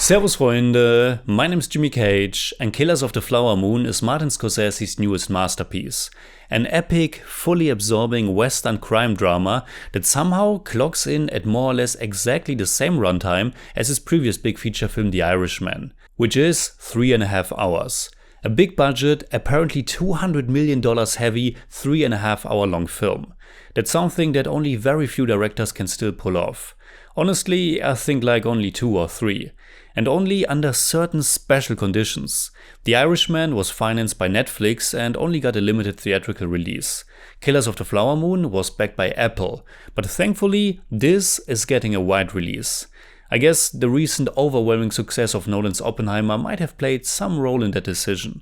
Servus Freunde, my name is Jimmy Cage and Killers of the Flower Moon is Martin Scorsese's newest masterpiece. An epic, fully absorbing western crime drama that somehow clocks in at more or less exactly the same runtime as his previous big feature film The Irishman, which is 3.5 hours. A big budget, apparently $200 million heavy 3.5 hour long film. That's something that only very few directors can still pull off. Honestly, I think like only 2 or 3. And only under certain special conditions. The Irishman was financed by Netflix and only got a limited theatrical release. Killers of the Flower Moon was backed by Apple, but thankfully this is getting a wide release. I guess the recent overwhelming success of Nolan's Oppenheimer might have played some role in that decision.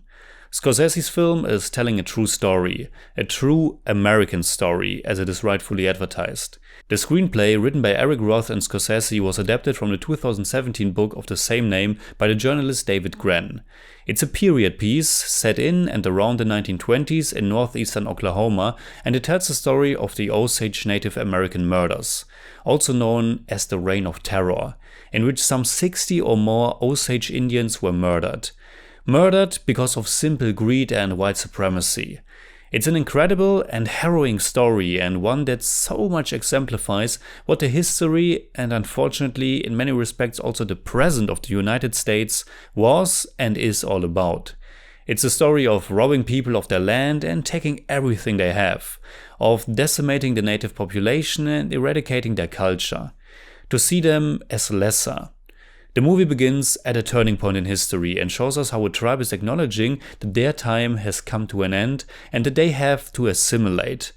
Scorsese's film is telling a true story, a true American story, as it is rightfully advertised. The screenplay, written by Eric Roth and Scorsese, was adapted from the 2017 book of the same name by the journalist David Grenn. It's a period piece set in and around the 1920s in northeastern Oklahoma, and it tells the story of the Osage Native American murders, also known as the Reign of Terror, in which some 60 or more Osage Indians were murdered. Murdered because of simple greed and white supremacy. It's an incredible and harrowing story, and one that so much exemplifies what the history and unfortunately in many respects also the present of the United States was and is all about. It's a story of robbing people of their land and taking everything they have, of decimating the native population and eradicating their culture, to see them as lesser. The movie begins at a turning point in history and shows us how a tribe is acknowledging that their time has come to an end and that they have to assimilate,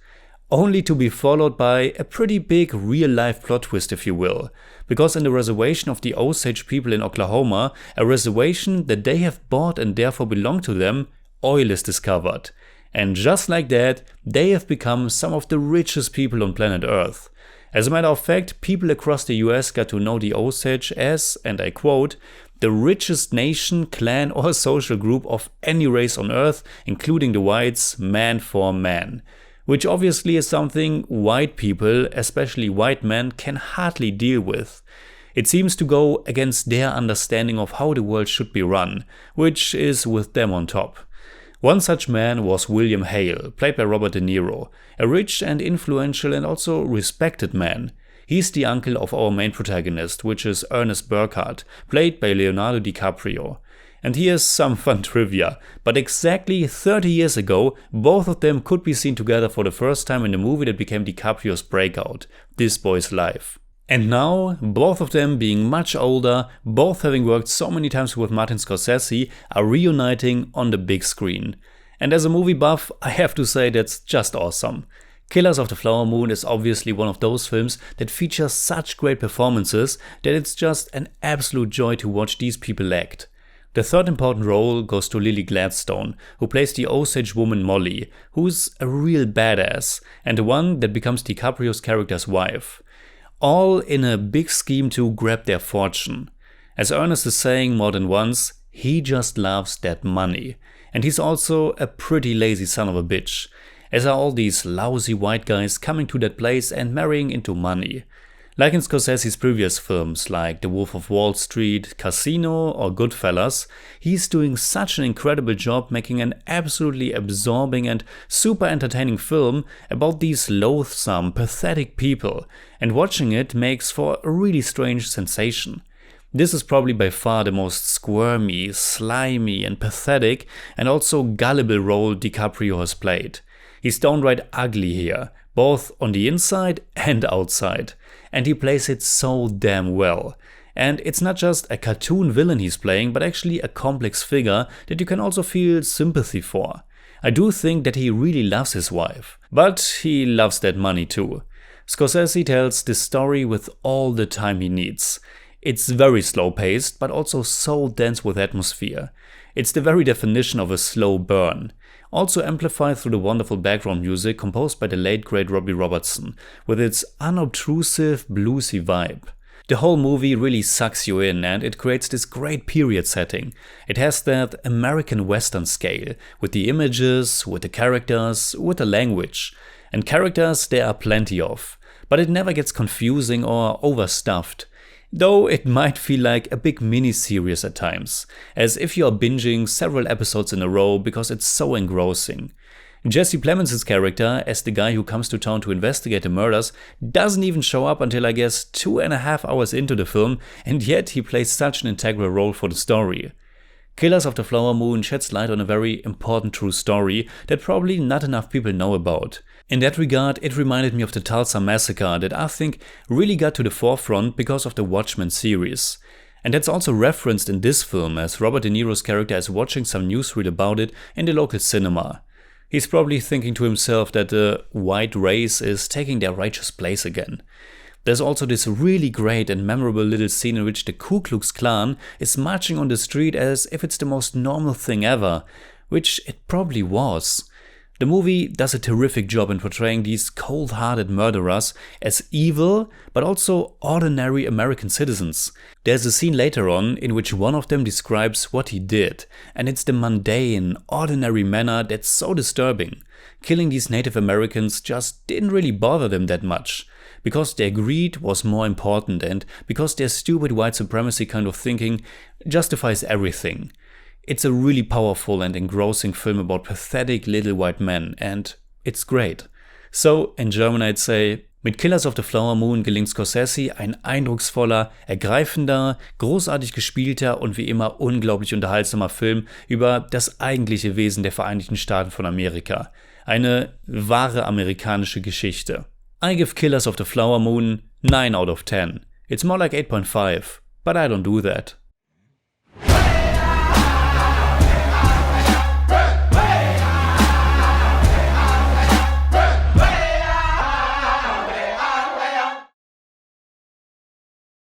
only to be followed by a pretty big real-life plot twist, if you will, because in the reservation of the Osage people in Oklahoma, a reservation that they have bought and therefore belong to them, oil is discovered. And just like that, they have become some of the richest people on planet Earth. As a matter of fact, people across the US got to know the Osage as, and I quote, the richest nation, clan or social group of any race on Earth, including the whites, man for man. Which obviously is something white people, especially white men, can hardly deal with. It seems to go against their understanding of how the world should be run, which is with them on top. One such man was William Hale, played by Robert De Niro, a rich and influential and also respected man. He's the uncle of our main protagonist, which is Ernest Burkhart, played by Leonardo DiCaprio. And here's some fun trivia, but exactly 30 years ago, both of them could be seen together for the first time in the movie that became DiCaprio's breakout, This Boy's Life. And now, both of them being much older, both having worked so many times with Martin Scorsese, are reuniting on the big screen. And as a movie buff, I have to say that's just awesome. Killers of the Flower Moon is obviously one of those films that features such great performances that it's just an absolute joy to watch these people act. The third important role goes to Lily Gladstone, who plays the Osage woman Molly, who's a real badass, and the one that becomes DiCaprio's character's wife. All in a big scheme to grab their fortune. As Ernest is saying more than once, he just loves that money. And he's also a pretty lazy son of a bitch, as are all these lousy white guys coming to that place and marrying into money. Like in Scorsese's previous films like The Wolf of Wall Street, Casino or Goodfellas, he's doing such an incredible job making an absolutely absorbing and super entertaining film about these loathsome, pathetic people, and watching it makes for a really strange sensation. This is probably by far the most squirmy, slimy and pathetic and also gullible role DiCaprio has played. He's downright ugly here, both on the inside and outside. And he plays it so damn well. And it's not just a cartoon villain he's playing, but actually a complex figure that you can also feel sympathy for. I do think that he really loves his wife, but he loves that money too. Scorsese tells this story with all the time he needs. It's very slow paced, but also so dense with atmosphere. It's the very definition of a slow burn. Also amplified through the wonderful background music composed by the late great Robbie Robertson, with its unobtrusive bluesy vibe. The whole movie really sucks you in and it creates this great period setting. It has that American Western scale, with the images, with the characters, with the language. And characters there are plenty of, but it never gets confusing or overstuffed. though it might feel like a big mini-series at times, as if you are binging several episodes in a row because it's so engrossing. Jesse Plemons' character, as the guy who comes to town to investigate the murders, doesn't even show up until I guess 2.5 hours into the film, and yet he plays such an integral role for the story. Killers of the Flower Moon sheds light on a very important true story that probably not enough people know about. In that regard, it reminded me of the Tulsa Massacre that I think really got to the forefront because of the Watchmen series. And that's also referenced in this film, as Robert De Niro's character is watching some newsreel about it in the local cinema. He's probably thinking to himself that the white race is taking their righteous place again. There's also this really great and memorable little scene in which the Ku Klux Klan is marching on the street as if it's the most normal thing ever, which it probably was. The movie does a terrific job in portraying these cold-hearted murderers as evil, but also ordinary American citizens. There's a scene later on in which one of them describes what he did, and it's the mundane, ordinary manner that's so disturbing. Killing these Native Americans just didn't really bother them that much, because their greed was more important and because their stupid white supremacy kind of thinking justifies everything. It's a really powerful and engrossing film about pathetic little white men, and it's great. So, in German I'd say, mit Killers of the Flower Moon gelingt Scorsese ein eindrucksvoller, ergreifender, großartig gespielter und wie immer unglaublich unterhaltsamer Film über das eigentliche Wesen der Vereinigten Staaten von Amerika. Eine wahre amerikanische Geschichte. I give Killers of the Flower Moon 9 out of 10. It's more like 8.5, but I don't do that.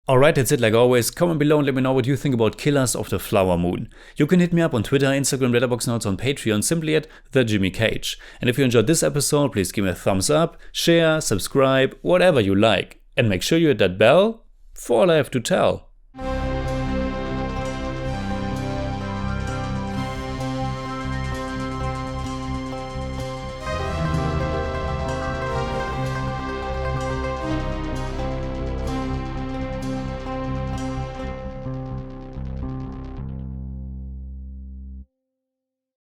Alright, that's it like always. Comment below and let me know what you think about Killers of the Flower Moon. You can hit me up on Twitter, Instagram, Letterboxd, and also on Patreon, simply at TheJimmyCage. And if you enjoyed this episode, please give me a thumbs up, share, subscribe, whatever you like. And make sure you hit that bell for all I have to tell.